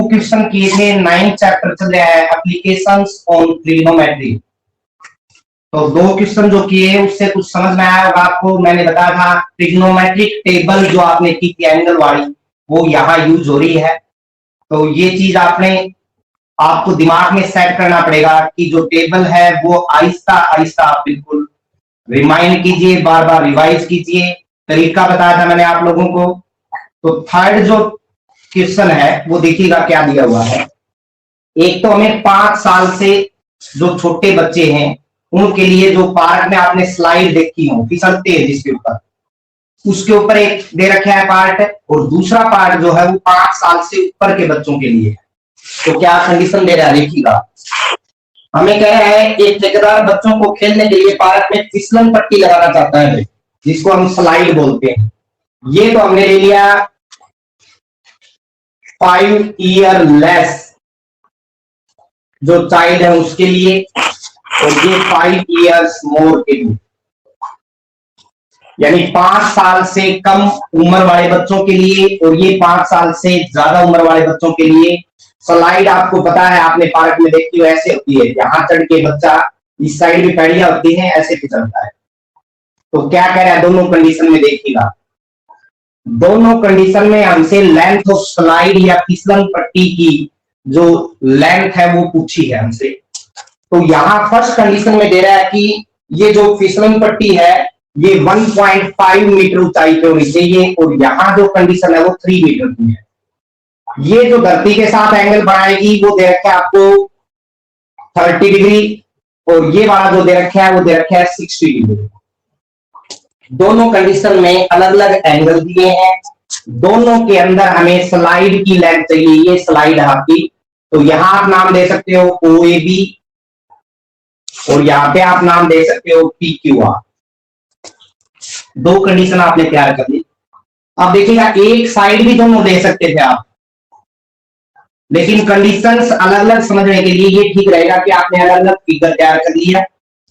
Question किए थे, 9 chapter चल रहा है एप्लीकेशंस ऑन ट्रिग्नोमेट्री। तो 2 क्वेश्चन जो किए उससे कुछ समझ में आया होगा आपको। मैंने बताया था ट्रिग्नोमेट्रिक टेबल जो आपने की थी एंगल वाली, वो यहाँ यूज हो रही है। तो ये चीज आपको दिमाग में सेट करना पड़ेगा कि जो टेबल है वो आहिस्ता आहिस्ता आप बिल्कुल रिमाइंड कीजिए, बार बार रिवाइज कीजिए। तरीका बताया था मैंने आप लोगों को। तो थर्ड जो क्वेश्चन है वो देखिएगा क्या दिया हुआ है। एक तो हमें 5 साल से जो छोटे बच्चे हैं उनके लिए जो पार्क में आपने स्लाइड देखी हो, फिसलते हैं जिसके ऊपर, उसके ऊपर एक दे रखा है पार्ट, और दूसरा पार्ट जो है वो 5 साल से ऊपर के बच्चों के लिए है। तो क्या कंडीशन दे रहा है देखिएगा। हमें कह रहा है एक ठेकेदार बच्चों को खेलने के लिए पार्क में फिसलन पट्टी लगाना चाहता है, जिसको हम स्लाइड बोलते हैं। ये तो हमने ले लिया 5 ईयर लेस जो चाइल्ड है उसके लिए, और ये 5 ईयर्स मोर के लिए, यानी 5 साल से कम उम्र वाले बच्चों के लिए, और ये 5 साल से ज्यादा उम्र वाले बच्चों के लिए। स्लाइड आपको पता है, आपने पार्क में देखी हो, ऐसे होती है, यहां चढ़ के बच्चा इस साइड भी पैड़ियां होती है, ऐसे फिसलता है। तो क्या कह रहा है दोनों कंडीशन में देखिएगा। दोनों कंडीशन में हमसे लेंथ ऑफ स्लाइड या फिसलन पट्टी की जो लेंथ है वो पूछी है हमसे। तो यहां फर्स्ट कंडीशन में दे रहा है कि ये जो फिसलन पट्टी है ये 1.5 मीटर ऊंचाई पे होनी चाहिए, और यहां जो कंडीशन है वो 3 मीटर की है। ये जो धरती के साथ एंगल बनाएगी वो दे रखा है आपको 30 डिग्री, और ये वाला जो दे रखा है वो दे रखा है 60 डिग्री। दोनों कंडीशन में अलग अलग एंगल दिए हैं। दोनों के अंदर हमें स्लाइड की लेंथ चाहिए, ये स्लाइड है आपकी। तो यहां आप नाम दे सकते हो OAB, और यहां पे आप नाम दे सकते हो PQR। 2 कंडीशन आपने तैयार कर ली। अब देखिएगा एक साइड भी दोनों दे सकते थे आप, लेकिन कंडीशंस अलग अलग समझने के लिए ये ठीक रहेगा कि आपने अलग अलग फिगर तैयार कर लिया।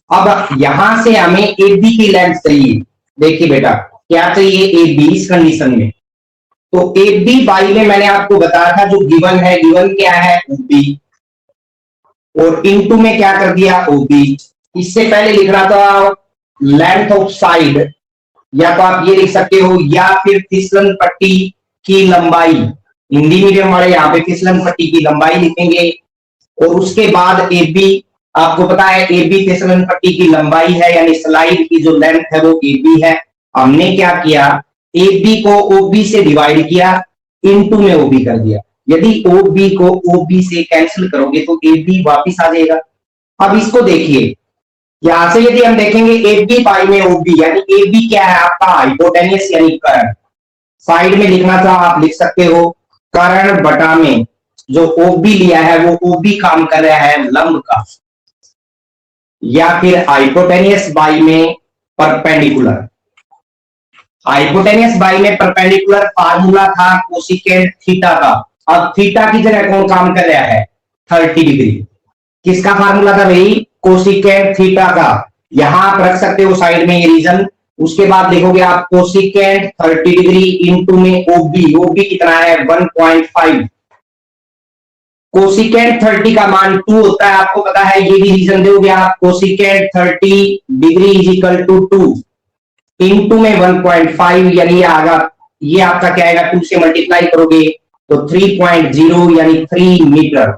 अब यहां से हमें AB की लेंथ चाहिए। देखिए बेटा क्या चाहिए AB इस कंडीशन में। तो AB बाई में मैंने आपको बताया था जो गिवन है, गिवन क्या है OB, और इनटू में क्या कर दिया OB। इससे पहले लिख रहा था लेंथ ऑफ साइड, या तो आप ये लिख सकते हो, या फिर फिसलन पट्टी की लंबाई। हिंदी मीडियम वाले यहाँ पे फिसलन पट्टी की लंबाई लिखेंगे, और उसके बाद AB। आपको पता है AB फिसलन पट्टी की लंबाई है, यानी स्लाइड की जो लेंथ है वो AB है। हमने क्या किया, AB को OB से डिवाइड किया, इनटू में OB कर दिया। यदि OB को OB से कैंसिल करोगे तो AB वापिस आ जाएगा। अब इसको देखिए, यहां से यदि हम देखेंगे AB पाई में OB, यानी AB क्या है आपका हाइपोटेनियस यानी कर्ण। साइड में लिखना चाहो आप लिख सकते हो कर्ण बटा में जो OB लिया है वो OB काम कर रहा है लंब का, या फिर हाइपोटेनियस बाई में परपेंडिकुलर। हाइपोटेनियस बाई में परपेंडिकुलर फार्मूला था कोसिकेंट थीटा का। अब थीटा की जगह कौन काम कर रहा है 30 डिग्री। किसका फार्मूला था भाई, कोसिकेंट थीटा का। यहां आप रख सकते हो साइड में ये रीजन। उसके बाद देखोगे आप कोसिकेंट 30 डिग्री इनटू में OB कितना है 1.5। कोसिकेंट 30 का मान 2 होता है, आपको पता है, ये भी रीजन दोगे आप। Cosecant 30 degree is equal to 2 into में 1.5, यानी ये आपका क्या आएगा, 2 से मल्टीप्लाई करोगे तो 3.0 यानी 3 मीटर।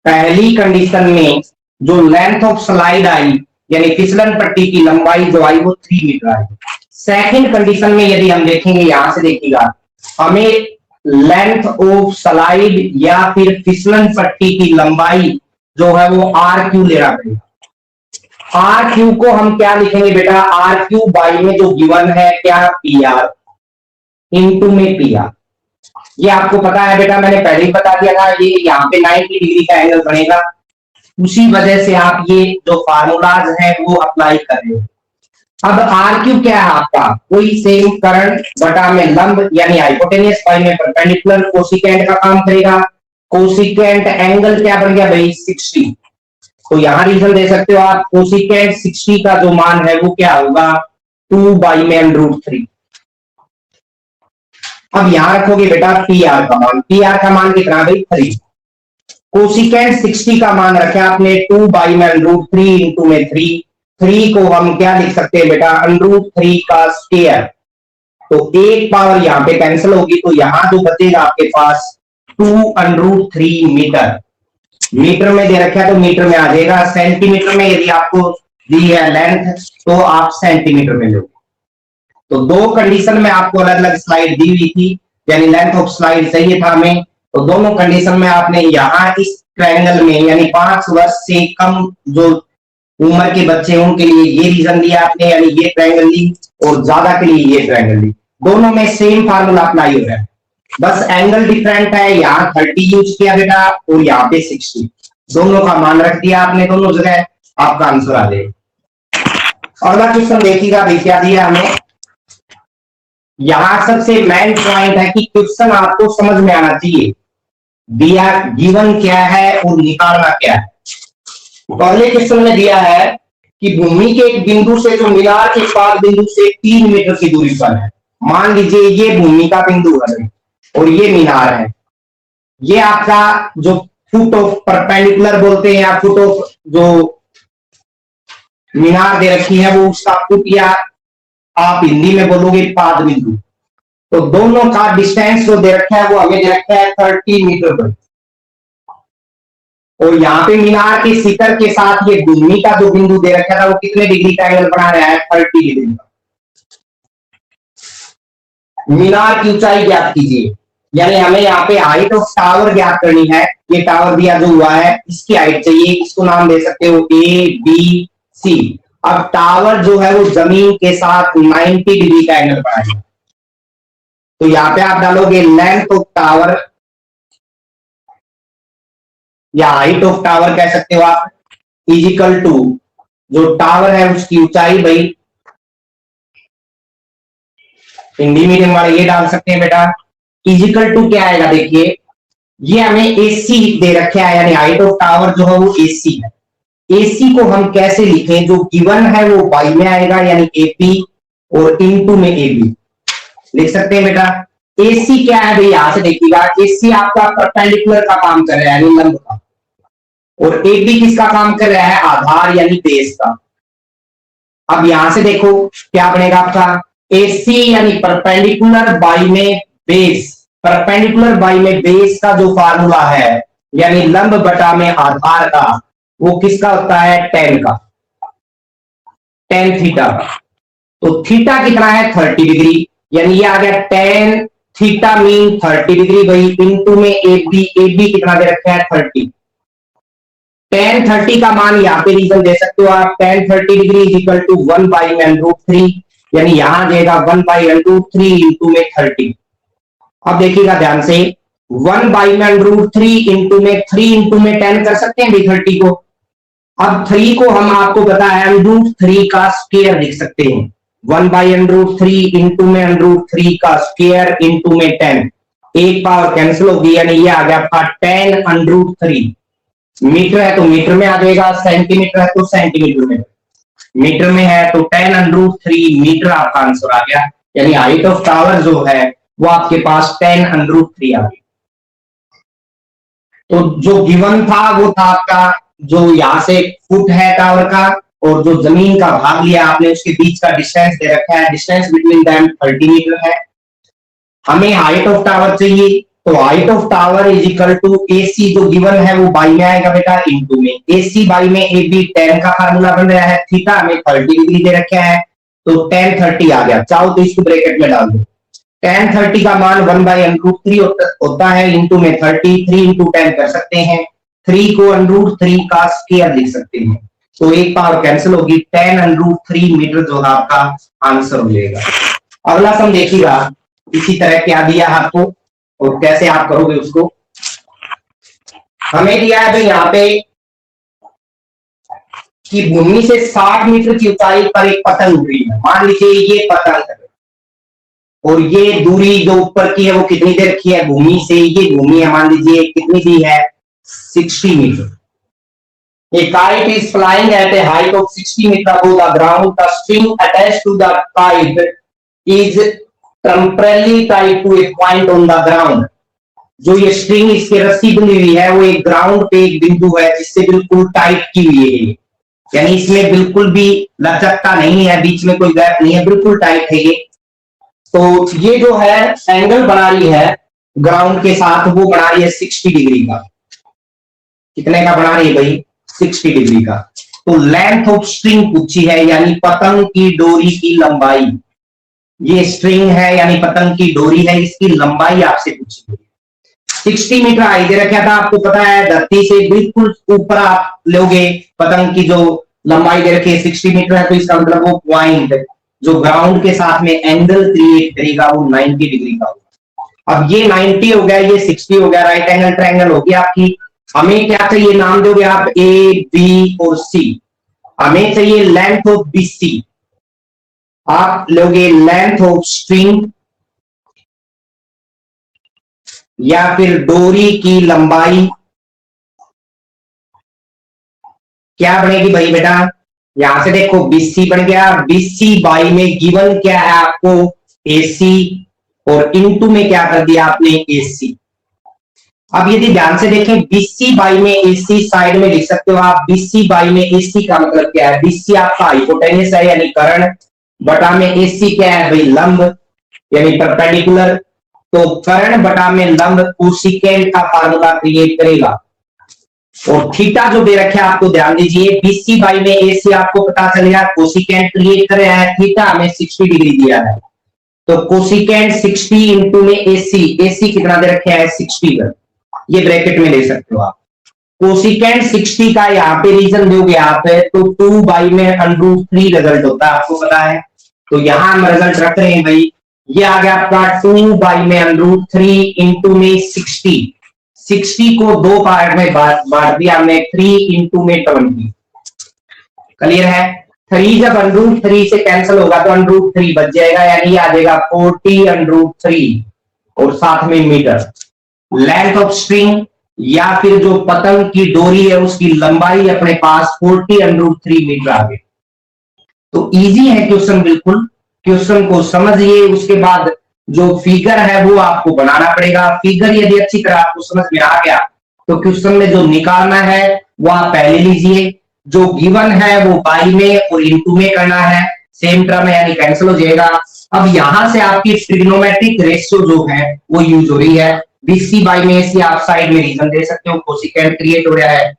पहली कंडीशन में जो लेंथ ऑफ स्लाइड आई यानी फिसलन पट्टी की लंबाई जो आई वो 3 मीटर आई। सेकंड कंडीशन में यदि हम देखेंगे, यहां से देखिएगा, हमें लेंथ ऑफ स्लाइड या फिर फिसलन पट्टी की लंबाई जो है वो RQ लेना पड़ेगा। RQ को हम क्या लिखेंगे बेटा, RQ बाई में जो गिवन है क्या PR इनटू में PR। ये आपको पता है बेटा, मैंने पहले ही बता दिया था, ये यहाँ पे 90 डिग्री का एंगल बनेगा। उसी वजह से आप ये जो फार्मूलाज है वो अप्लाई कर रहे हो। अब RQ क्या है आपका, कोई सेम कर्ण बटा में लंब, यानी हाइपोटेनियस बाई में परपेंडिकुलर कोसिकेंट का काम करेगा। कोसिकेंट एंगल क्या बन गया भाई 60। तो यहां रीजन दे सकते हो आप, कोसिकेंट 60 का जो मान है वो क्या होगा 2 बाई में √3। अब यहां रखोगे बेटा पी आर का मान, पी आर का मान कितना भाई 3। कोसिकेंट 60 का मान रखा आपने 2 बाई में रूट 3 इंटू में 3। 3 को हम क्या लिख सकते हैं बेटा अंडरूट 3 का स्क्वायर। तो एक पावर यहां पे कैंसिल होगी, तो यहां जो बचेगा आपके पास 2 अंडरूट 3 मीटर। मीटर में दे रखा है तो मीटर में आ जाएगा। सेंटीमीटर में यदि आपको दी है लेंथ तो आप सेंटीमीटर में लोगे। तो दो कंडीशन में आपको अलग अलग स्लाइड दी हुई थी, यानी लेंथ ऑफ स्लाइड चाहिए था हमें। तो दोनों कंडीशन में आपने यहाँ इस ट्रायंगल में यानी 5 वर्ष से कम जो उम्र के बच्चे उनके लिए ये रीजन दिया आपने, यानी ये ट्रायंगल ली, और ज्यादा के लिए ये ट्रायंगल ली। दोनों में सेम फार्मूला अप्लाई हो रहा है, बस एंगल डिफरेंट है। यहाँ 30 यूज किया बेटा और यहाँ पे 60, दोनों का मान रख दिया आपने दोनों जगह, आपका आंसर आ जाएगा। अगला क्वेश्चन देखिएगा भाई क्या दिया हमें। यहां सबसे मेन पॉइंट है कि क्वेश्चन आपको समझ में आना चाहिए, दिया गिवन क्या है और निकालना क्या है। पहले क्वेश्चन में दिया है कि भूमि के एक बिंदु से जो मीनार के पास बिंदु से 3 मीटर की दूरी पर है। मान लीजिए ये भूमि का बिंदु है और ये मीनार है। ये आपका जो फुट ऑफ परपेंडिकुलर बोलते हैं या फुट ऑफ जो मीनार दे रखी है वो उसका फुट, या आप हिंदी में बोलोगे पाद बिंदु। तो दोनों का डिस्टेंस जो दे रखा है वो हमें दे रखा है 30 मीटर पर। और यहाँ पे मीनार के शिखर के साथ ये भूमि का जो बिंदु दे रखा था वो कितने डिग्री का एंगल बना रहा है 30 डिग्री का। मीनार की ऊंचाई ज्ञात कीजिए, यानी हमें यहाँ पे हाइट ऑफ टावर ज्ञात करनी है। ये टावर दिया जो हुआ है इसकी हाइट चाहिए, इसको नाम दे सकते हो ए बी सी। अब टावर जो है वो जमीन के साथ 90 डिग्री का एंगल बनाएगा। तो यहाँ पे आप डालोगे लेंथ ऑफ टावर या हाइट ऑफ टावर कह सकते हो आप, इजिकल टू जो टावर है उसकी ऊंचाई भाई, हिंदी मीडियम वाले ये डाल सकते हैं बेटा। इजिकल टू क्या आएगा देखिए, ये हमें एसी दे रखा है, यानी हाइट ऑफ टावर जो है वो एसी है। एसी को हम कैसे लिखें, जो गिवन है वो बाई में आएगा यानी एपी और इनटू में एबी लिख सकते हैं बेटा। एसी क्या है भाई, यहां से देखिएगा एसी आपका परपेंडिकुलर का काम कर रहा है यानी लंब का, और एबी किसका काम कर रहा है आधार यानी बेस का। अब यहां से देखो क्या बनेगा आपका एसी यानी परपेंडिकुलर बाई में बेस। परपेंडिकुलर बाई में बेस का जो फार्मूला है यानी लंब बटा में आधार का, वो किसका होता है टेन का, टेन थीटा का। तो थीटा कितना है 30 डिग्री, यानी ये आ गया टेन थीटा मीन 30 डिग्री भाई इनटू में एबी। एबी कितना दे रखा है 30। टेन 30 का मान यहाँ पे रीजन दे सकते हो आप, tan 30 degree is equal to 1 by root 3, यानी यहां देगा 1 बाई रूट 3 इंटू में 30। अब देखिएगा ध्यान से 1 बाई रूट 3 इंटू में 3 इंटू में 10 कर सकते हैं भाई 30 को। अब 3 को हम आपको पता है रूट 3 का स्क्वायर लिख सकते हैं। 1 बाई रूट 3 इंटू में रूट 3 का स्क्वायर इंटू में 10, एक पावर कैंसिल होगी यानी ये आ गया आपका 10 अंडरूट 3। मीटर है तो मीटर में आ जाएगा, सेंटीमीटर है तो सेंटीमीटर में, मीटर में है तो 10 अंडरूट 3 मीटर आपका आंसर आ गया। यानी हाइट ऑफ टावर जो है वो आपके पास 10 अंडरूट 3 आ गई। तो जो गिवन था वो था आपका जो यहां से फुट है टावर का, और जो जमीन का भाग लिया आपने उसके बीच का डिस्टेंस दे रखा है, डिस्टेंस बिटवीन देम 30 मीटर है। हमें हाइट ऑफ टावर चाहिए, तो height of tower is equal to AC जो गिवन है वो बाई में आएगा बेटा इनटू में एसी बाई में एबी 10 का फार्मूला बन रहा है, थीटा हमें 30 डिग्री दे रखा है तो 10 30 आ गया। चाहो तो इसको ब्रैकेट में डाल दो, 10 30 का मान 1 बाई अंडरूट 3 होता है इंटू में 30, 3 इंटू 10 कर सकते हैं, 3 को अंडरूट 3 का स्क्वायर लिख सकते हैं, तो एक पावर कैंसिल होगी, 10 अंडरूट 3 मीटर जो है आपका आंसर हो जाएगा। अगला सम देखिएगा इसी तरह क्या दिया है आपको और कैसे आप करोगे उसको। हमें दिया है तो यहाँ पे कि भूमि से 60 मीटर की ऊंचाई पर एक पतंग उड़ रही है। मान लीजिए ये पतंग है और ये दूरी जो ऊपर की है वो कितनी देर की है भूमि से, ये भूमि है मान लीजिए कितनी दी है 60 metre. A kite is flying at a height of 60 meter above the ground. The string attached to the kite is temporarily tied to a point on the ground. जो ये स्ट्रिंग इसके रस्सी बनी हुई है वो एक ग्राउंड पे एक बिंदु है जिससे बिल्कुल टाइट की हुई है, यानी इसमें बिल्कुल भी लचकता नहीं है, बीच में कोई गैप नहीं है, बिल्कुल टाइट है ये। तो ये जो है एंगल बना रही है ग्राउंड के साथ, वो बना रही है 60 डिग्री का। कितने का बना रही है भाई? 60 डिग्री का। तो लेंथ ऑफ स्ट्रिंग पूछी है, यानी पतंग की डोरी की लंबाई। ये स्ट्रिंग है यानी पतंग की डोरी है, इसकी लंबाई आपसे पूछी गई। 60 मीटर हाइट दे रखा था, आपको पता है धरती से बिल्कुल ऊपर आप लोगे पतंग की जो लंबाई दे रखी है 60 मीटर है, तो इसका मतलब वो पॉइंट जो ग्राउंड के साथ में एंगल क्रिएट करेगा वो 90 डिग्री का होगा। अब ये 90 हो गया, ये 60 हो गया, राइट एंगल ट्रायंगल हो गया आपकी। हमें क्या चाहिए? नाम दोगे आप ए, बी और सी। हमें चाहिए लेंथ ऑफ बीसी। आप लोगे लेंथ ऑफ स्ट्रिंग या फिर डोरी की लंबाई। क्या बनेगी भाई बेटा? यहां से देखो बीसी बन गया, बीसी बाई में गिवन क्या है आपको? एसी, और इनटू में क्या कर दिया आपने? एसी। अब यदि ध्यान से देखें बीसी बाई में एसी साइड में लिख सकते हो आप। बीसी बाई में एसी का मतलब क्या है? बीसी आपका हाइपोटेन्यूस है यानी कर्ण, बटा में एसी क्या है भाई? लंब यानी परपेंडिकुलर। तो कर्ण बटा में लंब कोसिकेंट का फार्मूला क्रिएट करेगा। और थीटा जो दे रखे आपको ध्यान दीजिए, बीसी बाई में एसी आपको पता चलेगा, कोसिकेंट क्रिएट कर रहा है, थीटा हमें 60 डिग्री दिया है, तो कोसिकेंट 60 इंटू में एसी। एसी कितना दे रखे है? 60 का, ये ब्रैकेट में ले सकते हो आप। कोसिकेंट 60 का यहाँ पे रीजन दोगे आप तो 2 बाई में √3 रिजल्ट होता है, आपको पता है। तो यहां हम रिजल्ट रख रहे हैं भाई, ये आ गया आपका 2 बाई में √3 इंटू में 60। 60 को दो पार्ट में बांट दिया हमने, 3 इंटू में 20। क्लियर है? 3 जब √3 से कैंसिल होगा तो √3 बच जाएगा, यानी आ जाएगा 40 √3 और साथ में मीटर। लेंथ ऑफ स्ट्रिंग या फिर जो पतंग की डोरी है उसकी लंबाई अपने पास 40 √3 मीटर आ गई। तो इजी है क्वेश्चन, बिल्कुल। क्वेश्चन को समझिए, उसके बाद जो फिगर है वो आपको बनाना पड़ेगा। फिगर यदि अच्छी तरह आपको समझ में आ गया तो क्वेश्चन में जो निकालना है वो आप पहले लीजिए। जो गिवन है वो बाई में और इंटू में करना है, सेम टर्म है यानी कैंसिल हो जाएगा। अब यहां से आपकी ट्रिग्नोमेट्रिक रेशियो जो है वो यूज हो रही है। बीसी बाई में एसी आप साइड में रीजन दे सकते हो, कोसिकेंट क्रिएट हो रहा है।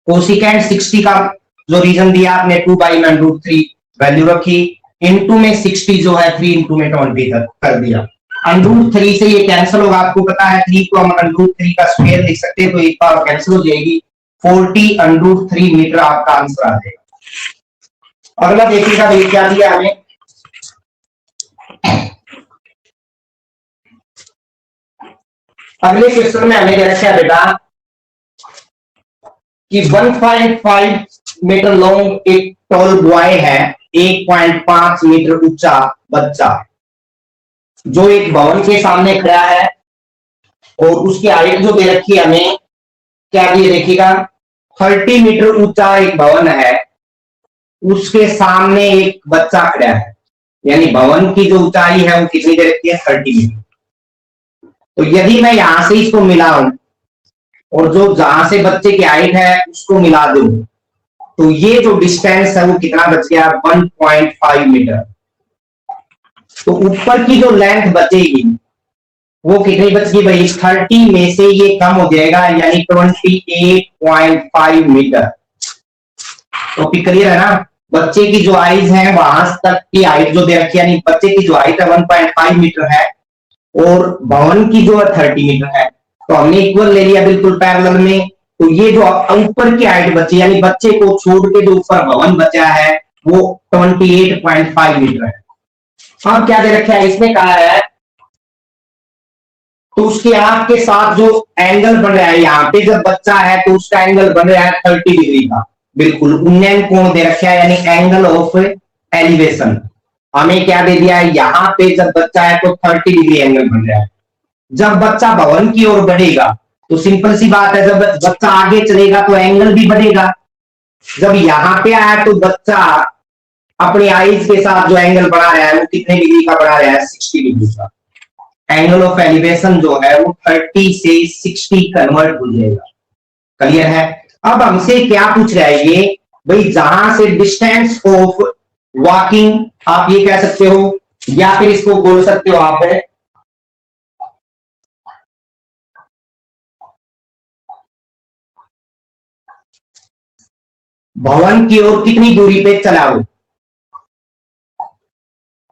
कोसिकेंट 60 का जो रीजन दिया आपने 2 बाई में √3 वैल्यू रखी, इंटू में 60 जो है 3 इंटू में 20 तक कर दिया। √3 से ये कैंसिल होगा, आपको पता है 3 को हम √3 का स्क्वायर लिख सकते हैं, तो एक बार कैंसिल हो जाएगी। 40 √3 मीटर आपका आंसर आ जाएगा। अगला देखिएगा भाई क्या दिया हमें। अगले क्वेश्चन में हमें दे रखा है बेटा कि 1.5 मीटर लॉन्ग एक टॉल बॉय है, 1.5 मीटर ऊंचा बच्चा जो एक भवन के सामने खड़ा है, और उसकी हाइट जो दे रखी है हमें क्या दिए देखिएगा, 30 मीटर ऊंचा एक भवन है, उसके सामने एक बच्चा खड़ा है, यानी भवन की जो ऊंचाई है वो कितनी दे रखी है? 30 मीटर। तो यदि मैं यहां से इसको मिलाऊं और जो जहां से बच्चे की हाइट है उसको मिला दूं, तो ये जो डिस्टेंस है वो कितना बच गया? 1.5 मीटर। तो ऊपर की जो लेंथ बचेगी वो कितनी बच गई भाई? 30 में से ये कम हो जाएगा, यानी 28.5 मीटर। तो क्लियर है ना? बच्चे की जो आइज है वहां तक की हाइट जो दे रखी है, यानी बच्चे की जो हाइट है 1.5 मीटर है और भवन की जो है 30 मीटर है, तो हमने इक्वल ले लिया बिल्कुल पैरेलल में। तो ये जो ऊपर की हाइट बची, यानी बच्चे को छोड़ के जो ऊपर भवन बचा है वो 28.5 मीटर है। अब क्या दे रखा है? इसमें कहा है तो उसके आंख के साथ जो एंगल बन रहा है, यहाँ पे जब बच्चा है तो उसका एंगल बन रहा है 30 डिग्री का, बिल्कुल उन्नयन कोण दे रखा है, यानी एंगल ऑफ एलिवेशन। हमें क्या दे दिया है? यहाँ पे जब बच्चा है तो 30 डिग्री एंगल बन रहा है। जब बच्चा भवन की ओर बढ़ेगा तो सिंपल सी बात है, जब बच्चा आगे चलेगा तो एंगल भी बढ़ेगा। जब यहां पे आया तो बच्चा अपनी आईज के साथ जो एंगल बना रहा है वो कितने डिग्री का बना रहा है, 60 डिग्री का। एंगल ऑफ एलिवेशन जो है वो 30 से 60 कन्वर्ट हो जाएगा। क्लियर है। अब हमसे क्या पूछ रहा है ये, भाई जहां से डिस्टेंस ऑफ वॉकिंग, आप ये कह सकते हो या फिर इसको बोल सकते हो आप भवन की ओर कितनी दूरी पे चला हो।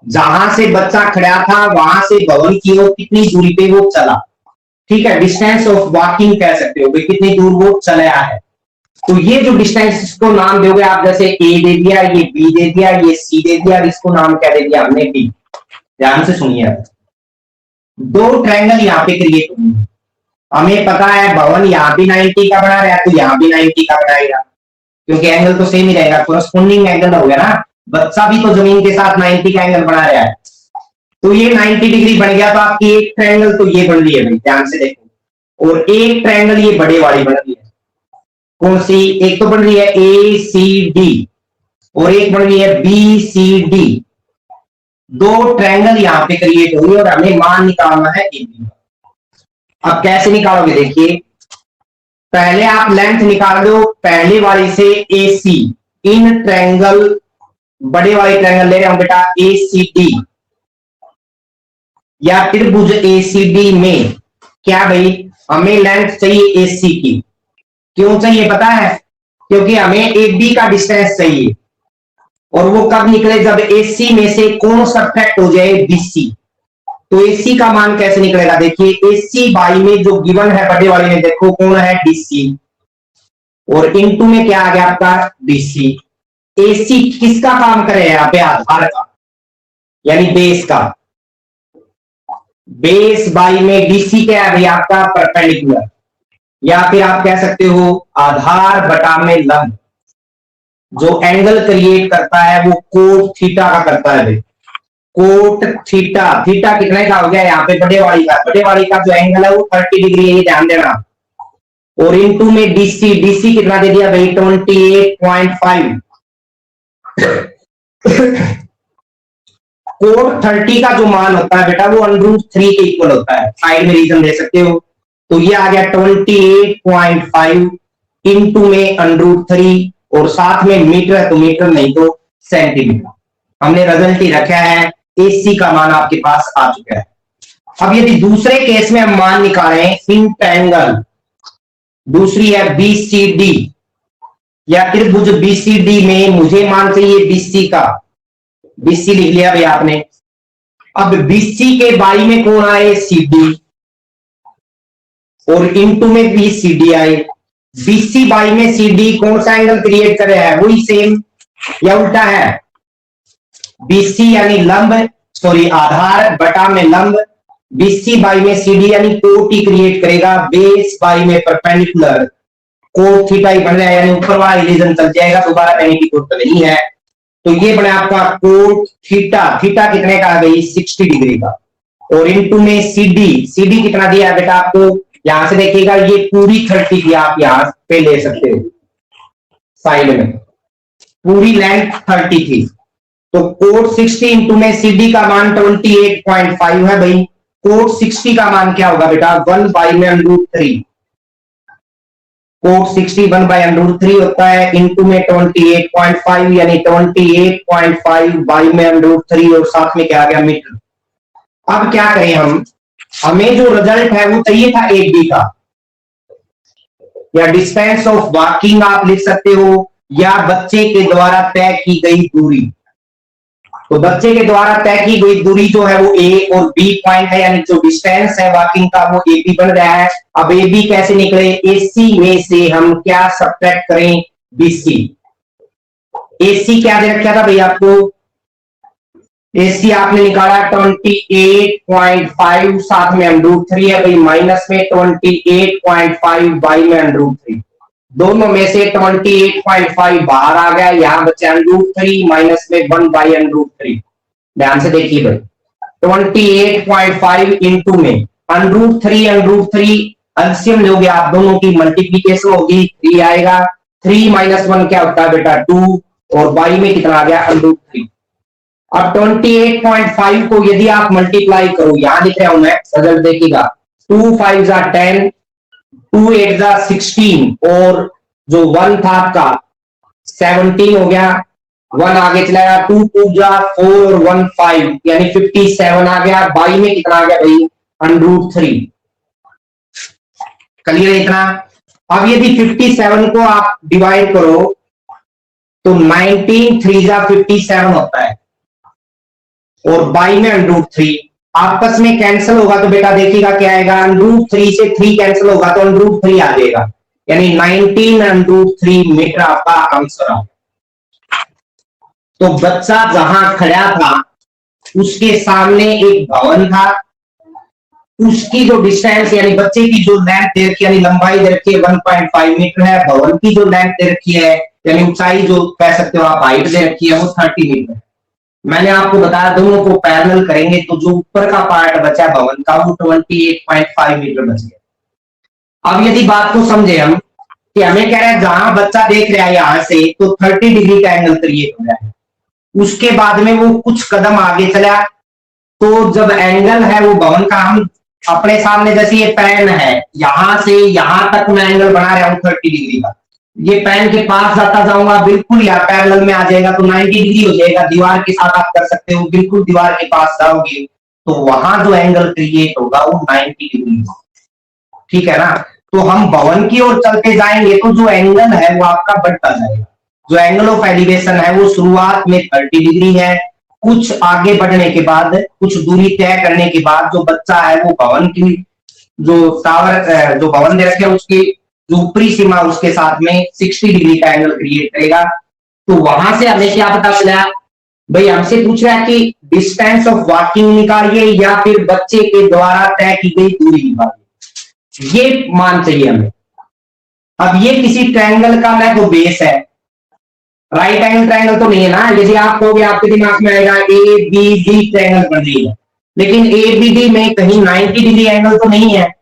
जहां से बच्चा खड़ा था वहां से भवन की ओर कितनी दूरी पे वो चला। ठीक है, डिस्टेंस ऑफ वॉकिंग कह सकते हो, भाई कितनी दूर वो चला है। तो ये जो डिस्टेंस, इसको नाम दोगे आप, जैसे ए दे दिया, ये बी दे दिया, ये सी दे दिया, इसको नाम क्या दे दिया हमने, बी। ध्यान से सुनिए, दो ट्रायंगल यहाँ पे क्रिएट होंगे। हमें पता है भवन यहाँ भी 90 का बना रहा है तो यहाँ भी 90 का बनाएगा, क्योंकि एंगल तो सेम ही रहेगा, कोरस्पोंडिंग एंगल हो गया ना। बच्चा भी तो जमीन के साथ 90 का एंगल बना रहा है, तो ये 90 डिग्री बन गया। तो आपकी एक ट्रायंगल तो ये बन रही है भाई, ध्यान से देखो, और एक ट्रायंगल ये बड़े वाली बन रही है। कौन सी? एक तो बन रही है ए सी डी और एक बन रही है बी सी डी। दो ट्रायंगल यहां पे क्रिएट हुई और हमें मान निकालना है ए बी। अब कैसे निकालोगे, देखिए पहले आप लेंथ निकाल दो पहले वाली से ए सी। इन ट्रायंगल, बड़े वाले ट्रायंगल ले रहे हो बेटा ए सी डी या त्रिभुज ए सी डी में क्या भाई, हमें लेंथ चाहिए ए सी की। क्यों चाहिए पता है? क्योंकि हमें ए बी का डिस्टेंस चाहिए, और वो कब निकले, जब ए सी में से कोण सब्ट्रैक्ट हो जाए बी सी। तो ए सी का मान कैसे निकलेगा, देखिए ए सी बाई में जो गिवन है बड़े वाले में, देखो कौन है डी सी, और इनटू में क्या आ गया आपका डी सी। ए सी किसका काम करे यहाँ पे, आधार का, यानी बेस का। बेस बाई में डीसी क्या है भाई आपका, परपेंडिकुलर, या फिर आप कह सकते हो आधार बटा में लंब। जो एंगल क्रिएट करता है वो कोट थीटा का करता है भाई, कोट थीटा। थीटा कितने का हो गया यहाँ पे, बड़े वाली का। बड़े वाली का जो एंगल है वो 30 डिग्री है, ये ध्यान देना। और इनटू में डीसी, डीसी कितना दे दिया भाई, 28.5। कोट 30 का जो मान होता है बेटा वो √3 के इक्वल होता है, साइड में रीजन दे सकते हो। तो ये आ गया 28.5 इनटू में √3, और साथ में मीटर है तो मीटर नहीं तो सेंटीमीटर। हमने रिजल्ट ही रखा है, एसी का मान आपके पास आ चुका है। अब यदि दूसरे केस में हम मान निकालें इन ट्रायंगल, दूसरी है बीसीडी या त्रिभुज बीसीडी में मुझे मान चाहिए बीसी का। बीसी लिख लिया भाई आपने। अब बीसी के बाई में कौन आए, सीडी, और इनटू में भी सीडी आए। बीसी बाई में सीडी कौन सा एंगल क्रिएट कर रहा है, वही सेम या उल्टा है। बीसी यानी लंब, सॉरी आधार बटा में लंब, बीसी बाई में सीडी यानी कोटि क्रिएट करेगा। बेस बाई में परपेंडिकुलर, कोट थीटा ही बन रहा है, यानी ऊपर वाला रीजन चल जाएगा, दोबारा कहने की जरूरत नहीं है। तो ये बना आपका कोट थीटा। थीटा कितने का आ गई, 60 डिग्री का। और इनटू में सीडी, सीडी कितना दिया बेटा आपको, यहां से देखिएगा ये पूरी 30 की आप यहां पे ले सकते हो, साइड में पूरी लेंथ 30 थी। तो कोट 60 इंटू में सीडी का मान 28.5 है भाई। कोट 60 का मान क्या होगा बेटा, 1/√3। कोट 60 1/√3 होता है, इंटू में 28.5 यानी 28.5 बाई में √3, और साथ में क्या आ गया मीटर। अब क्या करें हम, हमें जो रिजल्ट है वो चाहिए था ए बी का, या डिस्टेंस ऑफ वॉकिंग आप लिख सकते हो, या बच्चे के द्वारा तय की गई दूरी। तो बच्चे के द्वारा तय की गई दूरी जो है वो ए और बी पॉइंट है, यानी जो डिस्टेंस है वॉकिंग का वो ए बी बन रहा है। अब ए बी कैसे निकले, एसी में से हम क्या सब्ट्रैक्ट करें, बीसी। एसी क्या दे रखा था भाई आपको, एसी आपने निकाला 28.5, साथ में √3 है भाई, माइनस में 28.5 बाई में √3। दोनों में से 28.5 बाहर आ गया, यहां बचे √3 माइनस में 1/√3। ध्यान से देखिए भाई, 28.5 इंटू में √3 एलसीएम लोगे आप, दोनों की मल्टीप्लीकेशन होगी, 3 आएगा। 3 - 1 क्या होता है बेटा, 2, और y में कितना आ गया √3। अब 28.5 को यदि आप मल्टीप्लाई करो, यहां लिख रहा हूं मैं, रिजल्ट देखिएगा, 2 5 10, 2 8 16 और जो 1 था आपका 17 हो गया, 1 आगे चला गया, 2 2 4 और 1 5 यानी 57 आ गया। y में कितना आ गया भाई √3। क्लियर है इतना। अब यदि 57 को आप डिवाइड करो तो 19 3 57 होता है और y में √3 आपस में कैंसिल होगा तो बेटा देखिएगा क्या आएगा, √3 से 3 कैंसिल होगा तो √3 आ जाएगा, यानी 19 √3 मीटर आपका आंसर आ। तो बच्चा जहां खड़ा था उसके सामने एक भवन था, उसकी जो डिस्टेंस यानी बच्चे की जो लेंथ दे रखी है यानी लंबाई दे रखी है 1.5 मीटर है, भवन की जो लेंथ दे रखी है यानी ऊंचाई जो कह सकते हो आप हाइट दे रखी है वो 30 मीटर है। मैंने आपको बताया दोनों को पैरेलल करेंगे तो जो ऊपर का पार्ट बचा भवन का वो 28.5 मीटर बच गया। अब यदि बात को समझे हम कि हमें कह रहे हैं जहां बच्चा देख रहा है यहां से तो 30 डिग्री का एंगल क्रिएट हो रहा है, उसके बाद में वो कुछ कदम आगे चला तो जब एंगल है वो भवन का, हम अपने सामने जैसे ये पेन है यहां से यहां तक मैं एंगल बना रहा हूं 30 डिग्री का, ये पेन के पास जाता जाऊंगा बिल्कुल यहाँ पैरेलल में आ जाएगा तो 90 डिग्री हो जाएगा। दीवार के साथ आप कर सकते हो, बिल्कुल दीवार के पास जाओगे तो वहां जो एंगल क्रिएट होगा वो 90 डिग्री होगा, ठीक है ना। तो हम भवन की ओर चलते जाएंगे तो जो एंगल है वो आपका बढ़ता जाएगा। जो एंगल ऑफ एलिवेशन है वो शुरुआत में 30 डिग्री है, कुछ आगे बढ़ने के बाद, कुछ दूरी तय करने के बाद जो बच्चा है वो भवन की जो टावर जो भवन दे रखे उसकी जो ऊपरी सीमा उसके साथ में 60 डिग्री का एंगल क्रिएट करेगा। तो वहां से हमें क्या पता चला भाई, हमसे पूछ रहा है कि डिस्टेंस ऑफ वॉकिंग निकालिए या फिर बच्चे के द्वारा तय की गई दूरी निकालिए, ये मान चाहिए हमें। अब ये किसी ट्रायंगल का ना तो बेस है, राइट एंगल ट्रायंगल तो नहीं है ना। यदि आप कहोगे आपके दिमाग में आएगा ए बी डी ट्रायंगल बन रही है, लेकिन ए बी डी में कहीं 90 डिग्री एंगल तो नहीं है।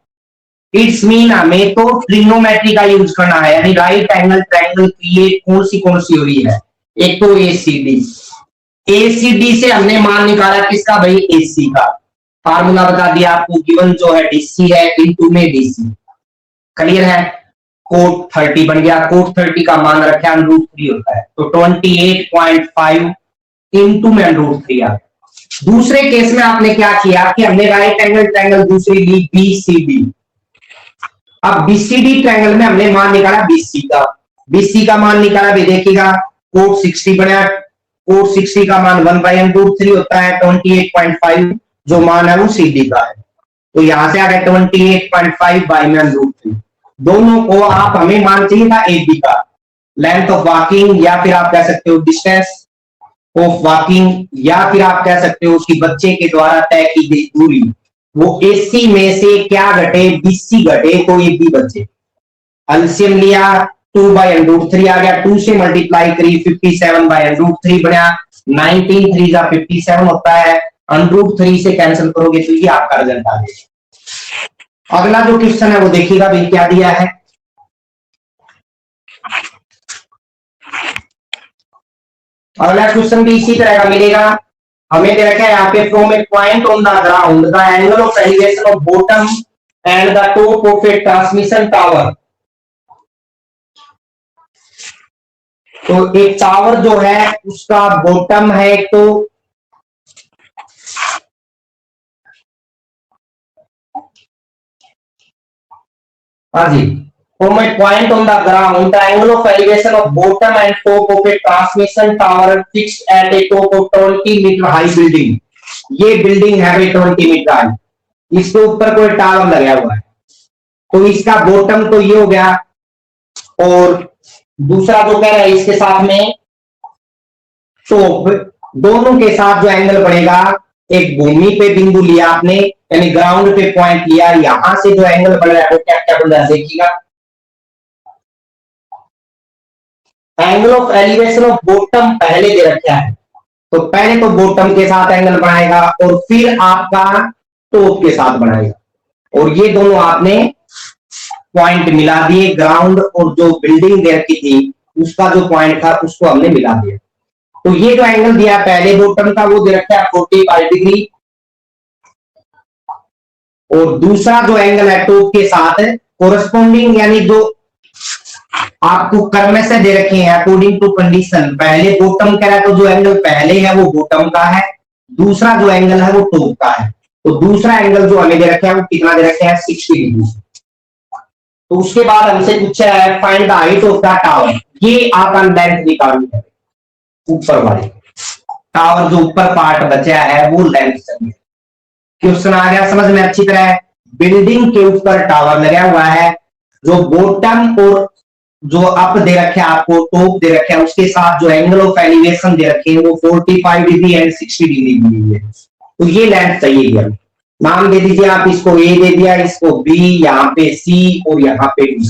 इट्स मीन हमें तो ट्रिग्नोमेट्री का यूज करना है, यानी राइट एंगल ट्रायंगल क्रिएट कौन सी हो रही है, एक तो एसीडी, एसीडी से हमने मान निकाला किसका भाई एसी का, फार्मूला बता दिया आपको, गिवन जो है डीसी है इनटू में डीसी। क्लियर है, कोट 30 बन गया, कोट 30 का मान रखा √3 होता है तो 28.5 इंटू में √3 आ गया। दूसरे केस में आपने क्या किया कि हमने राइट एंगल ट्रायंगल दूसरी ली बीसीडी। अब बीसीडी ट्रायंगल में हमने मान निकाला बीसी का मान निकाला भी देखिएगा, कोट 60 बना, कोट 60 का मान 1/√3 होता है, 28.5 जो मान है वो सीडी का है, तो यहां से आ गया 28.5 बाई में √3। दोनों को आप हमें मान चाहिए था एबी का, लेंथ ऑफ वॉकिंग या फिर आप कह सकते हो डिस्टेंस ऑफ वॉकिंग या फिर आप कह सकते हो कि बच्चे के द्वारा तय की गई दूरी, वो एसी में से क्या घटे बीसी घटे तो ये बी बचे। एलसीएम लिया 2/√3 आ गया, 2 से मल्टीप्लाई करी 57/√3 बना, 19 3 57 होता है, √3 से कैंसिल करोगे तो ये आपका रिजल्ट आ जाएगा। अगला जो क्वेश्चन है वो देखिएगा भाई क्या दिया है। अगला क्वेश्चन भी इसी तरह का मिलेगा, हमें दे रखा है यहाँ पे from A point on the ground the angle of elevation of bottom and the top of A transmission tower. तो एक टावर जो है उसका बॉटम है तो हाँ जी, from a point on the ground the angle of elevation of bottom and top of a transmission tower fixed at a top of 20 meter high building। ये building है भाई 20 मीटर हाई, इसके ऊपर कोई टावर लगा हुआ है तो इसका बॉटम तो ये हो गया, और दूसरा जो कह रहा है इसके साथ में टॉप, दोनों के साथ जो एंगल बढ़ेगा, एक भूमि पे बिंदु लिया आपने यानी ग्राउंड पे पॉइंट लिया, यहां से जो एंगल बढ़ रहा है वो क्या क्या बन रहा है देखिएगा, angle of elevation of bottom पहले दे रखा है तो पहले तो बॉटम के साथ एंगल बनाएगा और फिर आपका टॉप के साथ बनाएगा, और ये दोनों आपने पॉइंट मिला दिए, ग्राउंड और जो बिल्डिंग दे रखी थी उसका जो पॉइंट था उसको हमने मिला दिया। तो ये जो एंगल दिया पहले बॉटम का वो दे रखा है 45 डिग्री, और दूसरा जो एंगल है टॉप के साथ कोरस्पॉन्डिंग, यानी जो आपको कर्व से दे रखे हैं अकॉर्डिंग टू कंडीशन, पहले बॉटम का है तो जो एंगल पहले है वो बॉटम का है, दूसरा जो एंगल है वो टॉप का है। तो दूसरा एंगल जो हमें दे रखा है वो कितना दे रखा है 60 डिग्री। तो उसके बाद हमसे पूछा है find the height of the tower. ये आप लेंथ निकालनी है, ऊपर वाले टावर जो ऊपर पार्ट बचा है वो लेंथ चाहिए। क्वेश्चन आ गया समझ में अच्छी तरह। बिल्डिंग के ऊपर टावर लगा हुआ है, जो बॉटम और जो अप दे रखे हैं आपको टॉप दे रखे हैं उसके साथ जो एंगल ऑफ एलिवेशन दे रखे हैं वो 45 डिग्री एंड 60 डिग्री दी हुई है। तो ये लेंथ चाहिए हमें। नाम दे दीजिए आप, इसको ए दे दिया, इसको बी, यहाँ पे सी और यहाँ पे डी।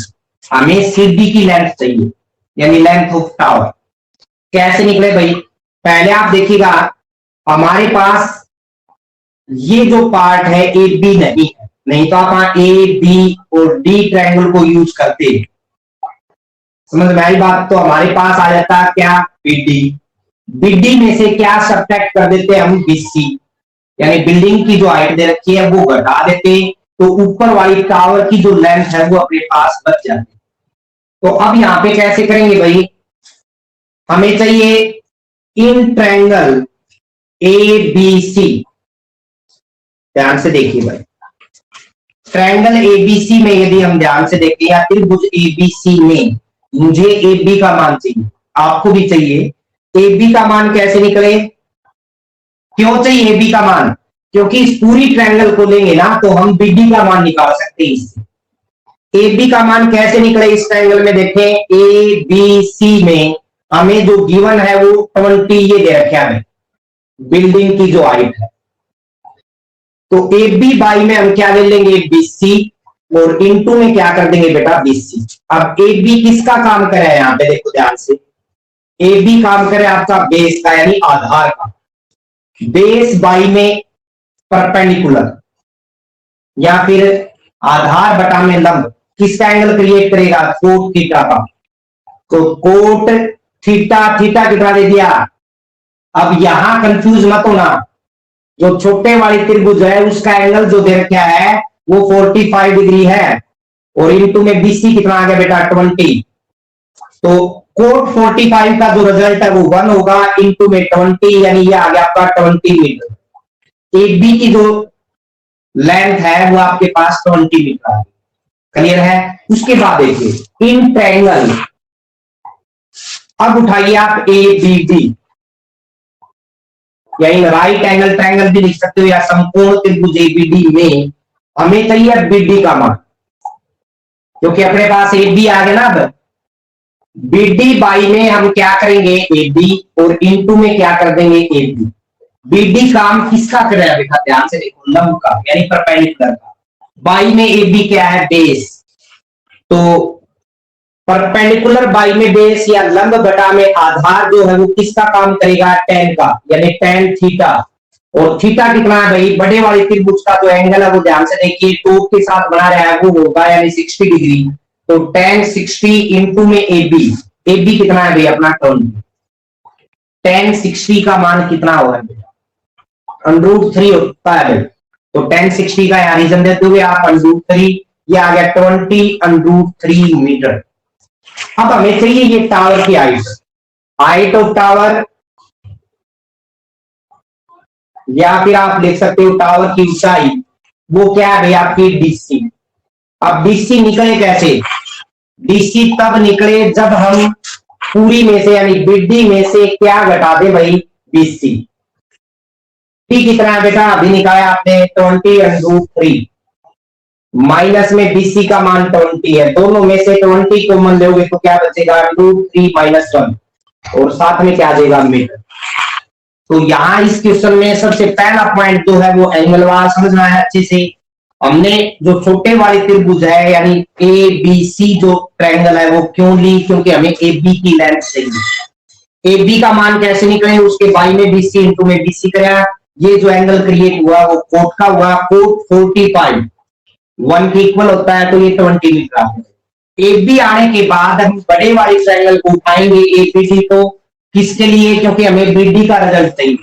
हमें सीडी की लेंथ चाहिए, यानी लेंथ ऑफ टावर। कैसे निकले भाई, पहले आप देखिएगा हमारे पास ये जो पार्ट है ए बी नहीं है, नहीं तो आप ए बी और डी ट्रायंगल को यूज करते हैं, समझ में आई बात। तो हमारे पास आ जाता है क्या बीडी, बीडी में से क्या सब्ट्रैक्ट कर देते हैं हम बीसी, यानी बिल्डिंग की जो हाइट दे रखी है वो घटा देते, तो ऊपर वाली टावर की जो लेंथ है वो अपने पास बच जाती। तो अब यहां पे कैसे करेंगे भाई, हमें चाहिए in triangle A B C. ध्यान से देखिए भाई, ट्रायंगल एबीसी में यदि हम ध्यान से देखें या त्रिभुज एबीसी में मुझे ए बी का मान चाहिए, आपको भी चाहिए। ए बी का मान कैसे निकले, क्यों चाहिए ए बी का मान, क्योंकि इस पूरी ट्रायंगल को लेंगे ना तो हम बीडी का मान निकाल सकते हैं इससे। ए बी का मान कैसे निकले इस ट्रायंगल में, देखें ए बी सी में हमें जो गिवन है वो 20 ये दे रखा है बिल्डिंग की जो हाइट है। तो ए बी बाई में हम क्या ले लेंगे बीसी, और इनटू में क्या कर देंगे बेटा बीसी। अब ए बी किसका काम करे है, यहां पे देखो ध्यान से, ए बी काम करे आपका बेस का यानी आधार का, बेस बाई में परपेंडिकुलर, या फिर आधार बटा में लंब। किसका एंगल क्रिएट करेगा, कोट थीटा का। तो कोट थीटा, थीटा कितना दे दिया। अब यहां कंफ्यूज मत होना, जो छोटे वाली त्रिभुज है उसका एंगल जो दे रखा है वो 45 डिग्री है, और इनटू में बीसी कितना आ गया बेटा 20। तो कोट 45 का जो रिजल्ट है वो 1 होगा, इनटू में 20 यानी ये आ गया आपका 20 मीटर। ए बी की जो लेंथ है वो आपके पास 20 मीटर है। क्लियर है। उसके बाद देखिए इन ट्रायंगल, अब उठाइए आप ए बी डी, या इन राइट एंगल ट्रायंगल भी लिख सकते हो, या संपूर्ण त्रिभुज एबीडी में हमें चाहिए बीडी का मान, क्योंकि अपने पास ए बी आ गया ना। अब बीडी बाई में हम क्या करेंगे ए बी, और इनटू में क्या कर देंगे ए बी। बीडी काम किसका करेगा बेटा, ध्यान से देखो लंब का यानी परपेंडिकुलर का। बाई में ए बी क्या है बेस, तो परपेंडिकुलर बाई में बेस या लंब बटा में आधार जो है वो किसका काम करेगा टेन का, यानी टेन थीटा। और थीटा कितना है भाई, बड़े वाली त्रिभुज का जो एंगल है वो ध्यान से देखिए टॉप के साथ बना रहा है वो होगा यानी 60 डिग्री। तो टेन 60 इंटू में ए बी कितना है भाई अपना 20। टेन 60 का मान कितना होगा √3 होता है भाई। तो टेन 60 का यहाँ रीजन देते हुए आप √3, ये आ गया 20 √3 मीटर। अब हमें चाहिए ये टावर की हाइट, हाइट ऑफ टावर, या फिर आप लिख सकते हो टावर की ऊंचाई, वो क्या है भाई आपकी डीसी। अब डीसी निकले कैसे, डीसी तब निकले जब हम पूरी में से यानी बीडी में से क्या घटा दे भाई बीसी। टी कितना है बेटा अभी निकाला आपने 20 √3, माइनस में बीसी का मान 20 है, दोनों में से 20 कॉमन लोगे तो क्या बचेगा √3 - 1, और साथ में क्या आ जाएगा मीटर। तो यहां इस क्वेश्चन में सबसे पहला पॉइंट जो है वो एंगल वार समझना है अच्छे से। हमने जो छोटे वाली त्रिभुज है यानी ए बी सी जो ट्रायंगल है वो क्यों ली, क्योंकि हमें ए बी की लेंथ चाहिए। ए बी का मान कैसे निकले, उसके बाई में बीसी इंटू में बीसी कराया, ये जो एंगल क्रिएट हुआ वो कोट का हुआ, कोट 45 1 के इक्वल होता है, तो ये 20 मीटर आता है। AB आने के बाद हम बड़े वाले ट्रायंगल को उठाएंगे ABD को, किसके लिए? क्योंकि हमें BD का रिजल्ट चाहिए।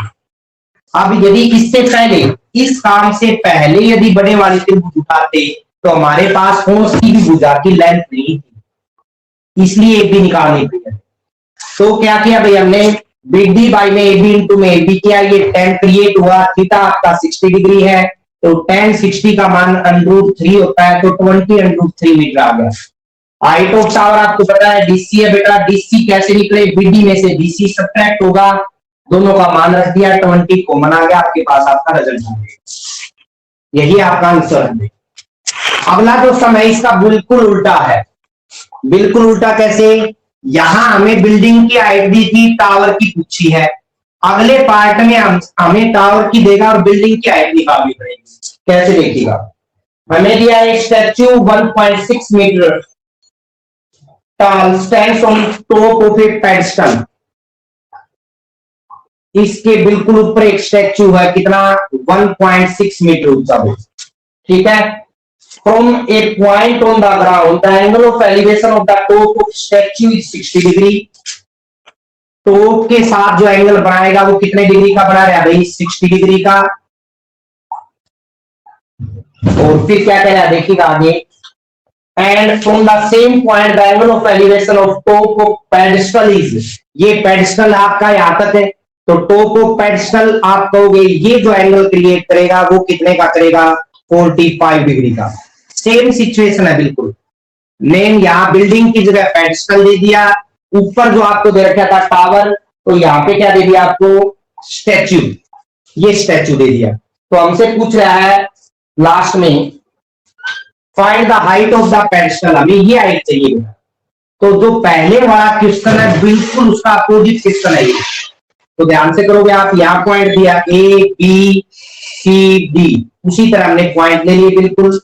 अब यदि इससे पहले, इस काम से पहले यदि बड़े वाले त्रिभुज उठाते तो हमारे पास कौन सी भी भुजा की लेंथ नहीं थी, इसलिए AB निकालनी पड़ी। तो क्या किया भाई हमने, BD बाई में AB इंटू में AB किया, ये tan क्रिएट हुआ, थीटा आपका 60 डिग्री है, तो tan 60 का मान √3 होता है, तो 20 √3 मीटर आ गया। हाइट ऑफ टावर आपको पता है DC है बेटा, DC कैसे निकले? BD में से DC सब्ट्रैक्ट होगा, दोनों का मान रख दिया, 20 कॉमन आ गया, आपके पास आपका रिजल्ट आ गया। यही आपका आंसर है। अगला जो सम है इसका बिल्कुल उल्टा है। बिल्कुल उल्टा कैसे? यहां हमें बिल्डिंग की हाइट दी थी, टावर की पूछी है, अगले पार्ट में हमें टावर की देगा और बिल्डिंग की हाइट निकालनी पड़ेगी। कैसे देखिएगा, हमें दिया है statue 1.6 metre tall stands on top of a pedestal, इसके बिल्कुल ऊपर एक स्टैच्यू है, कितना? 1.6 मीटर ऊंचा। ठीक है, from A point on the ground the angle of elevation of the top of statue is 60 degree. Top के साथ जो एंगल बनाएगा वो कितने डिग्री का बना रहा है भाई? 60 डिग्री का। और फिर क्या कह रहा है देखिएगा आगे, and from the same point the angle of elevation of top of pedestal is, ये पेडेस्टल आपका यहां तक है, तो टॉप ऑफ पेडेस्टल आप कहोगे ये जो एंगल क्रिएट करेगा वो कितने का करेगा? 45 डिग्री का। सेम सिचुएशन है बिल्कुल। नेम यहां बिल्डिंग की जगह पेडेस्टल दे दिया, ऊपर जो आपको दे रखा था टावर, तो यहां पे क्या दे दिया आपको? स्टैच्यू, ये स्टैच्यू दे दिया। तो हमसे पूछ रहा है लास्ट में find the height of the pedestal, हमें ये हाइट चाहिए। तो जो पहले वाला क्वेश्चन है बिल्कुल उसका अपोजिट क्वेश्चन है ये। तो ध्यान से करोगे आप, यहां पॉइंट दिया ABCD, उसी तरह हमने पॉइंट ले लिए बिल्कुल।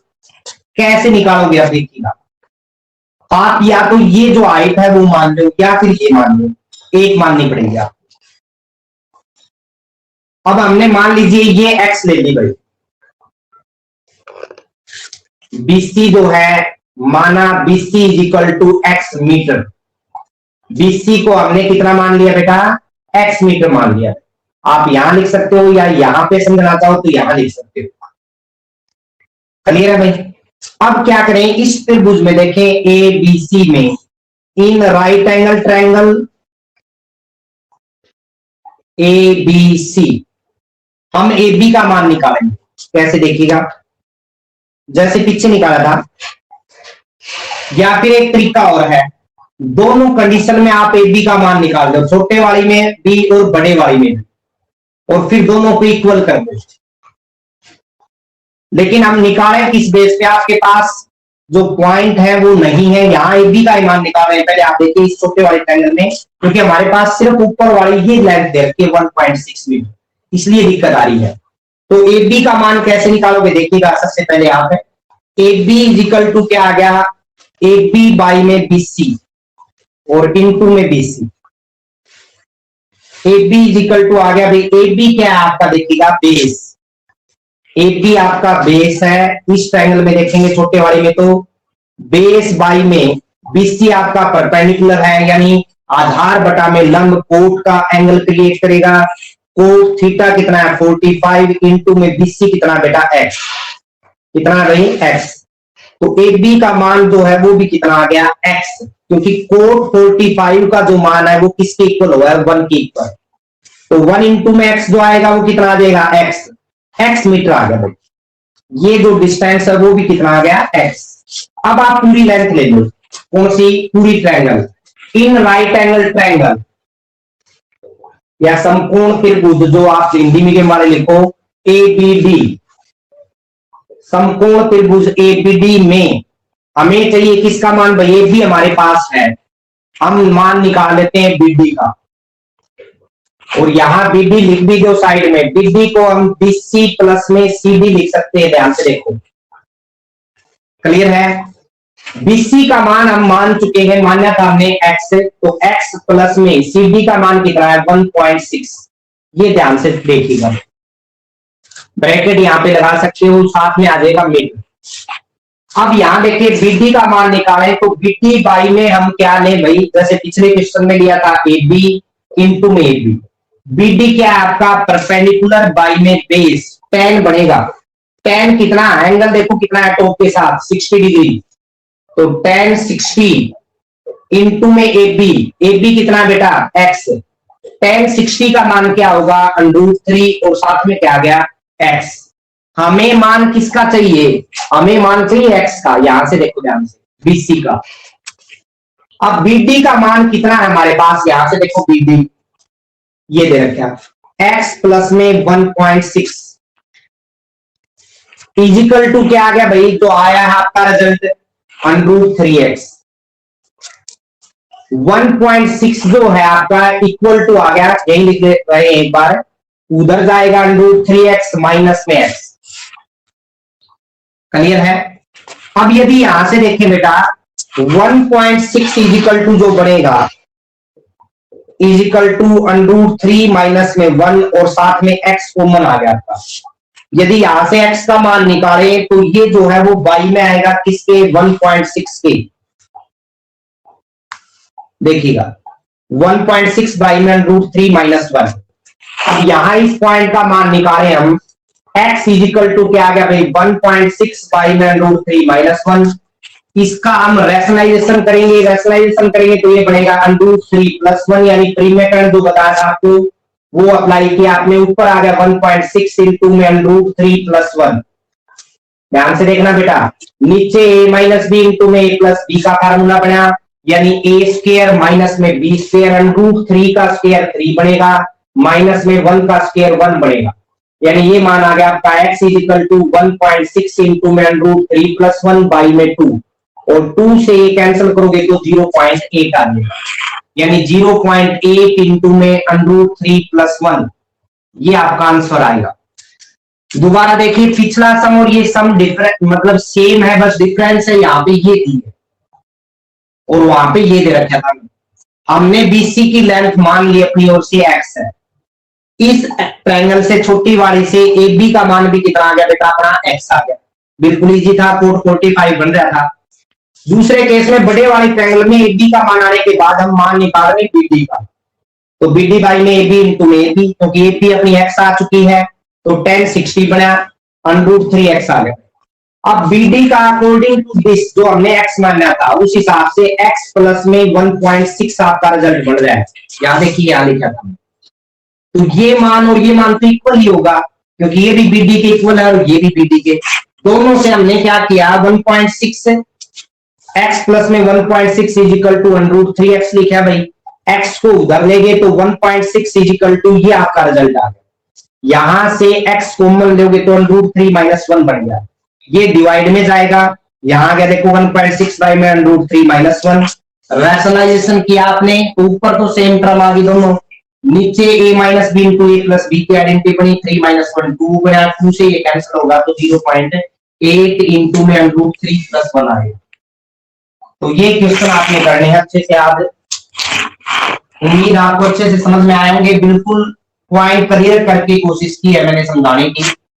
कैसे निकालोगे आप देखिएगा, आप या तो ये जो हाइट है वो मान लो या फिर ये मान लो, एक माननी पड़ेगी आप। अब हमने मान लीजिए ये x ले ली भाई, BC जो है माना BC is equal to x metre. BC को हमने कितना मान लिया बेटा? x मीटर मान लिया। आप यहां लिख सकते हो या यहां पे समझना चाहो तो यहां लिख सकते हो। क्लियर है भाई? अब क्या करें, इस त्रिभुज में देखें ABC में, in right angle triangle ABC, हम AB का मान निकालेंगे। कैसे देखिएगा, जैसे पीछे निकाला था, या फिर एक तरीका और है, दोनों कंडीशन में आप AB का मान निकाल दो, छोटे वाली में भी और बड़े वाली में, और फिर दोनों को इक्वल कर दो। लेकिन हम निकालें किस बेस पे? आपके पास जो पॉइंट है वो नहीं है, यहां AB का मान निकाल रहे हैं। पहले आप देखिए इस छोटे वाले ट्रायंगल में, क्योंकि हमारे पास सिर्फ ऊपर वाली ही लेंथ दे रखी है 1.6 मीटर, इसलिए दिक्कत आ रही है। तो AB का मान कैसे निकालोगे देखिएगा। सबसे पहले आप AB इज इक्वल टू क्या आ गया? AB बाई में BC और इनटू में BC। AB is equal to आ गया भाई, AB क्या है आपका देखिएगा? बेस। AB आपका बेस है, इस ट्रायंगल में देखेंगे छोटे वाले में तो बेस बाई में BC आपका परपेंडिकुलर है, यानी आधार बटा में लंब कोट का एंगल क्रिएट करेगा। कोट थीटा कितना है? 45 इंटू में BC कितना बेटा? x। कितना रही? x। तो AB का मान जो है वो भी कितना आ गया? x, क्योंकि कोट 45 का जो मान है वो किसके इक्वल हुआ है? 1 के इक्वल। तो 1 इंटू में x जो आएगा वो कितना आ जाएगा? x मीटर आ गया भाई। ये जो डिस्टेंस है वो भी कितना आ गया? x। अब आप पूरी लेंथ ले लो। कौन सी? पूरी triangle. In right angle triangle या समकोण त्रिभुज, जो आप हिंदी मीडियम वाले लिखो ABD, समकोण त्रिभुज ABD में हमें चाहिए किसका मान भाई? ये भी हमारे पास है, हम मान निकाल लेते हैं BD का। और यहां BD लिख भी दो साइड में, BD को हम BC प्लस में CD लिख सकते हैं। ध्यान से देखो, क्लियर है? BC का मान हम मान चुके हैं, माना था हमने x, तो x प्लस में CD का मान कितना है? 1.6। ये ध्यान से देखिएगा, ब्रैकेट यहां पे लगा सकते हो, साथ में आ जाएगा मीटर। अब यहाँ देखिए बीडी का मान निकालें तो बीडी बाई में हम क्या लें भाई, जैसे पिछले क्वेश्चन में लिया था ए बी इंटू में ए बी। बीडी क्या है आपका, परपेंडिकुलर बाई में बेस, टेन बनेगा। टेन कितना एंगल देखो कितना है टॉप के साथ 60 डिग्री, तो टेन 60 इंटू में ए बी कितना बेटा एक्स। टेन 60 का मान क्या होगा √3 और साथ में क्या आ गया एक्स। हमें मान किसका चाहिए, हमें मान चाहिए एक्स का। यहां से देखो ध्यान से बीसी का। अब बीडी का मान कितना है हमारे पास, यहां से देखो बीडी ये दे रखा एक्स प्लस में 1.6 इजिकल टू क्या आ गया भाई, तो आया है आपका रिजल्ट √3x। 1.6 जो है आपका इक्वल टू आ गया, यही लिख रहे एक बार, उधर जाएगा √3x माइनस में x। क्लियर है। अब यदि यहां से देखें बेटा 1.6 इजिकल टू जो बढ़ेगा इजिकल टू √3 माइनस में 1 और साथ में x कॉमन आ गया आपका। यदि यहां से x का मान निकाले तो ये जो है वो बाई में आएगा किसके 1.6 के, देखिएगा 1.6 बाई में √3 माइनस 1। अब यहां इस पॉइंट का मान निकाले हम, x इजिकल टू क्या आ गया भाई 1.6 बाई में √3 माइनस 1। इसका हम रैशनलाइजेशन करेंगे तो ये बनेगा √3 प्लस 1, यानी प्रीमेटन जो बताया था आपको वो अप्लाई किया आपने, ऊपर आ गया 1.6 इंटू में √3 प्लस 1। ध्यान से देखना बेटा, नीचे a माइनस बी इंटू में a प्लस बी का फार्मूला बना, यानी a स्क्वायर माइनस में b स्क्वायर, √3 का स्क्वायर 3 बनेगा, माइनस में 1 का स्क्वायर 1 बनेगा, यानी ये मान आ गया आपका x इजिकल टू 1.6 इंटू में √3 प्लस 1 बाई में 2, और 2 से ये कैंसिल करोगे तो 0.8 आ जाएगा, यानी 0.8 इंटू में √3 प्लस 1, ये आपका आंसर आएगा। दोबारा देखिए पिछला सम और ये सम डिफरेंट मतलब सेम है, बस डिफरेंस है यहाँ पे ये दी है और वहां पे ये दे रखा था। हमने बीसी की लेंथ मान ली अपनी ओर से x है, इस ट्रायंगल से छोटी वाली से ए बी का मान भी कितना आ गया बेटा अपना x आ गया, बिल्कुल इजी था, कोड 45 बन रहा था। दूसरे केस में बड़े वाले ट्रायंगल में ए बी का मान आने के बाद हम मान निकाल रहे बीडी का, तो बीडी बाई में ए बी इंटू में ए बी, क्योंकि ए बी अपनी x आ चुकी है तो 1060 बना √3x आ गया। अब बीडी का अकॉर्डिंग टू दिस जो हमने x माना था उस हिसाब से x प्लस में 1.6 आपका रिजल्ट बन रहा है। यहां देखिए यहां लिखा था, तो ये मान और ये मान तो इक्वल ही होगा क्योंकि ये भी बीडी के इक्वल है और ये भी बीडी के, दोनों से हमने क्या किया 1.6 से x प्लस में 1.6 इजिकल टू √3x लिखा भाई, x को उधर लेंगे तो 1.6 इजिकल टू ये आपका रिजल्ट आ गया। यहां से x कॉमन लोगे तो √3 माइनस 1 बन गया, ये डिवाइड में जाएगा, यहां आ गया देखो 1.6 बाई में √3 माइनस 1। रैशनलाइजेशन किया आपने तो ऊपर तो सेम टर्म आ गई दोनों, नीचे a minus b into a plus b की आइडेंटिटी बनी 3 माइनस 1 2 बना, 2 से ये कैंसिल होगा तो 0.8 इंटू में √3 प्लस 1 आएगा। तो ये क्वेश्चन आपने करने हैं अच्छे से याद, उम्मीद आपको अच्छे से समझ में आए होंगे। बिल्कुल पॉइंट क्लियर करके कोशिश की है मैंने समझाने की।